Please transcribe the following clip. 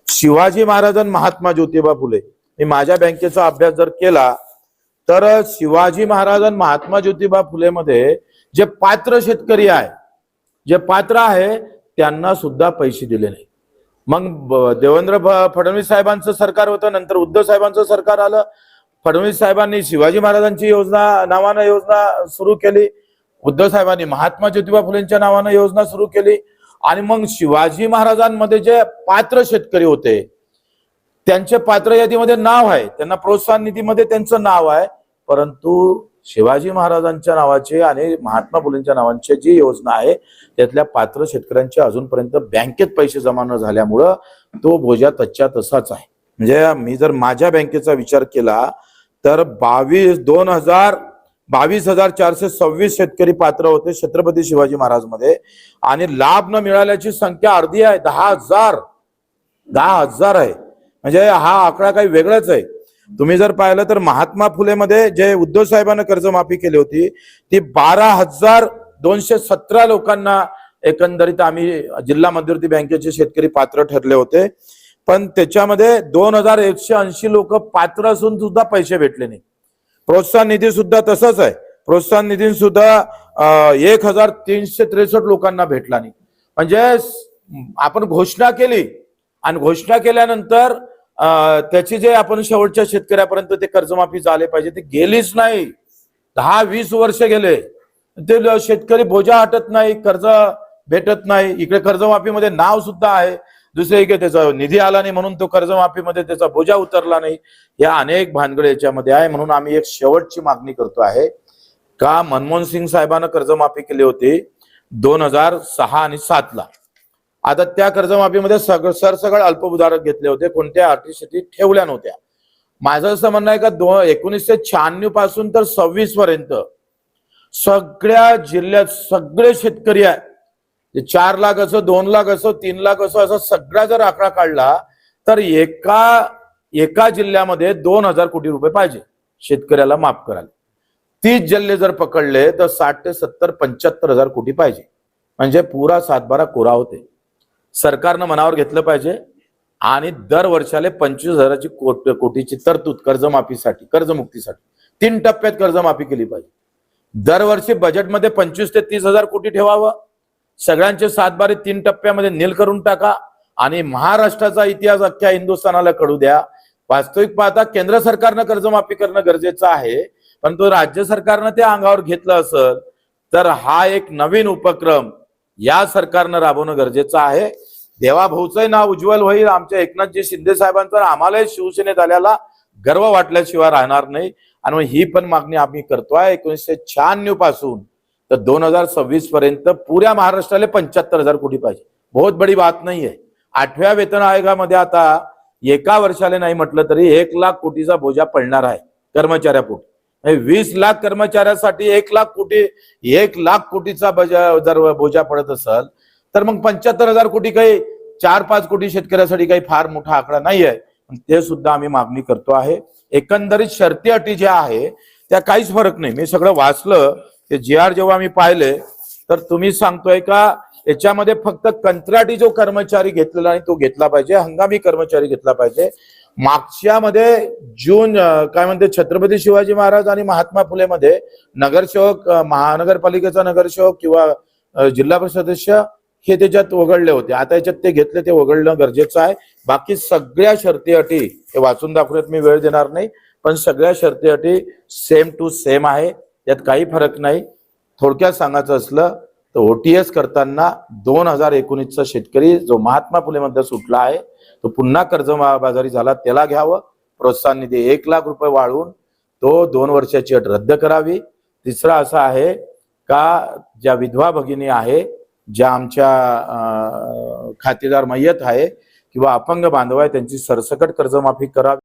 शिवाजी महाराज आणि महात्मा ज्योतिबा फुले, मी माझ्या बँकेचा अभ्यास जर केला तर शिवाजी महाराज आणि महात्मा ज्योतिबा फुले मध्ये जे पात्र शेतकरी आहे, जे पात्र आहे त्यांना सुद्धा पैसे दिले नाही। मग देवेंद्र फडणवीस साहेबांचं सरकार होतं, नंतर उद्धव साहेबांचं सरकार आलं। फडणवीस साहेबांनी शिवाजी महाराजांची योजना नावानं योजना सुरू केली, उद्धव साहेबांनी महात्मा ज्योतिबा फुलेंच्या नावानं योजना सुरू केली। आणि मग शिवाजी महाराजांमध्ये जे पात्र शेतकरी होते त्यांचे पात्र यादीमध्ये नाव आहे, त्यांना प्रोत्साहन निधीमध्ये त्यांचं नाव आहे, परंतु शिवाजी महाराजांच्या नावाचे आणि महात्मा फुलेंच्या नावांची जी योजना आहे त्यातल्या पात्र शेतकऱ्यांचे अजूनपर्यंत बँकेत पैसे जमा न झाल्यामुळं तो बोजा तच्च्या तसाच आहे। म्हणजे मी जर माझ्या बँकेचा विचार केला तर 22,426 शेतकरी पात्र होते छत्रपती शिवाजी महाराज मध्ये, आणि लाभ न मिळाल्याची संख्या अर्धी आहे, 10,000 आहे। म्हणजे हा आकडा काही वेगळाच आहे। तुम्ही जर पाहिलं तर महात्मा फुले मध्ये जे उद्धव साहेबांना कर्जमाफी केली होती ती 12,217 लोकांना एकंदरीत आम्ही जिल्हा मध्यवर्ती बँकेचे शेतकरी पात्र ठरले होते, पण त्याच्यामध्ये 2,180 लोक पात्र असून सुद्धा पैसे भेटले नाही। प्रोत्साहन निधी सुद्धा तसंच आहे, प्रोत्साहन निधी सुद्धा 1,363 लोकांना भेटला नाही। म्हणजे आपण घोषणा केली आणि घोषणा केल्यानंतर त्याची जे आपण शेवटच्या शेतकऱ्यापर्यंत ते कर्जमाफी झाले पाहिजे ते गेलीच नाही। 10-20 वर्ष गेले, ते शेतकरी बोजा हटत नाही, कर्ज भेटत नाही। इकडे कर्जमाफीमध्ये नाव सुद्धा आहे, दुसरे इकडे त्याचा निधी आला नाही म्हणून तो कर्जमाफीमध्ये त्याचा बोजा उतरला नाही। या अनेक भानगड याच्यामध्ये आहे। म्हणून आम्ही एक शेवटची मागणी करतो आहे का मनमोहन सिंग साहेबांना कर्जमाफी केली होती 2006 आणि 7 ला, आता त्या कर्जमाफीमध्ये सरसकट अल्पभूधारक घेतले होते, कोणत्या अटीशटी ठेवल्या नव्हत्या। माझं असं म्हणणं आहे का 1996 पासून तर 26 पर्यंत सगळ्या जिल्ह्यात सगळे शेतकरी आहे, 4 लाख असो, 2 लाख असो, 3 लाख असो, असा सगळा जर आकडा काढला तर एका जिल्ह्यामध्ये 2,000 कोटी रुपये पाहिजे शेतकऱ्याला माफ करायला। 30 जिल्हे जर पकडले तर 60 ते 70 75,000 कोटी पाहिजे, म्हणजे पुरा 7-12 कोरा होते। सरकारनं मनावर घेतलं पाहिजे आणि दर वर्षाले 25,000 कोटीची तरतूद कर्जमाफीसाठी, कर्जमुक्तीसाठी 3 टप्प्यात कर्जमाफी केली पाहिजे। दरवर्षी बजेटमध्ये 25 ते 30,000 कोटी ठेवावं, सगळ्यांचे 7-12 3 टप्प्यामध्ये नील करून टाका आणि महाराष्ट्राचा इतिहास अख्ख्या हिंदुस्थानाला कळू द्या। वास्तविक पाहता केंद्र सरकारनं कर्जमाफी करणं गरजेचं आहे, परंतु राज्य सरकारनं ते अंगावर घेतलं असेल तर हा एक नवीन उपक्रम या सरकारनं राबवणं गरजेचं आहे। देवाभाऊचं नाव उज्ज्वल होईल, आमच्या एकनाथजी शिंदे साहेबांचा आम्हालाही शिवसेनेत आल्याला गर्व वाटल्याशिवाय राहणार नाही। आणि ही पण मागणी आम्ही करतोय 1996 पासून तर 2026 पर्यंत पुऱ्या महाराष्ट्राला 75,000 कोटी पाहिजे। बहुत बडी बात नाही आहे। 8व्या वेतन आयोगामध्ये आता एका वर्षाला नाही म्हटलं तरी 1 लाख कोटीचा बोजा पडणार आहे कर्मचाऱ्यापोटी। 20 लाख कर्मचाऱ्यासाठी 1 लाख कोटीचा जर बोजा पडत असेल तर मग 75,000 कोटी काही 4-5 कोटी शेतकऱ्यासाठी काही फार मोठा आकडा नाही आहे, ते सुद्धा आम्ही मागणी करतो आहे। एकंदरीत शर्ती अटी ज्या आहे त्या काहीच फरक नाही। मी सगळं वाचलं ते GR जेव्हा मी पाहिले तर तुम्ही सांगतोय का याच्यामध्ये फक्त कंत्राटी जो कर्मचारी घेतलेला नाही तो घेतला पाहिजे, हंगामी कर्मचारी घेतला पाहिजे। मागच्या मध्ये जून काय म्हणते छत्रपती शिवाजी महाराज आणि महात्मा फुले मध्ये नगरसेवक, महानगरपालिकेचा नगरसेवक किंवा जिल्हा परिषद सदस्य हे त्याच्यात वगळले होते, आता याच्यात ते घेतले, ते वगळणं गरजेचं आहे। बाकी सगळ्या शर्ती अटी हे वाचून दाखवण्यात मी वेळ देणार नाही, पण सगळ्या शर्ती अटी सेम टू सेम आहे, यात काही फरक नाही। थोडक्यात सांगायचं असलं तर OTS करताना 2019चा शेतकरी जो महात्मा फुले मध्ये सुटला आहे तो पुन्हा कर्जबाजारी झाला त्याला घ्यावं, प्रोत्साहन निधी 1 लाख रुपये वाढवून तो 2 वर्षाची अट रद्द करावी। तिसरा असा आहे का ज्या विधवा भगिनी आहे, ज्या आमच्या खातेदार मयत आहे किंवा अपंग बांधव आहे त्यांची सरसकट कर्जमाफी करावी।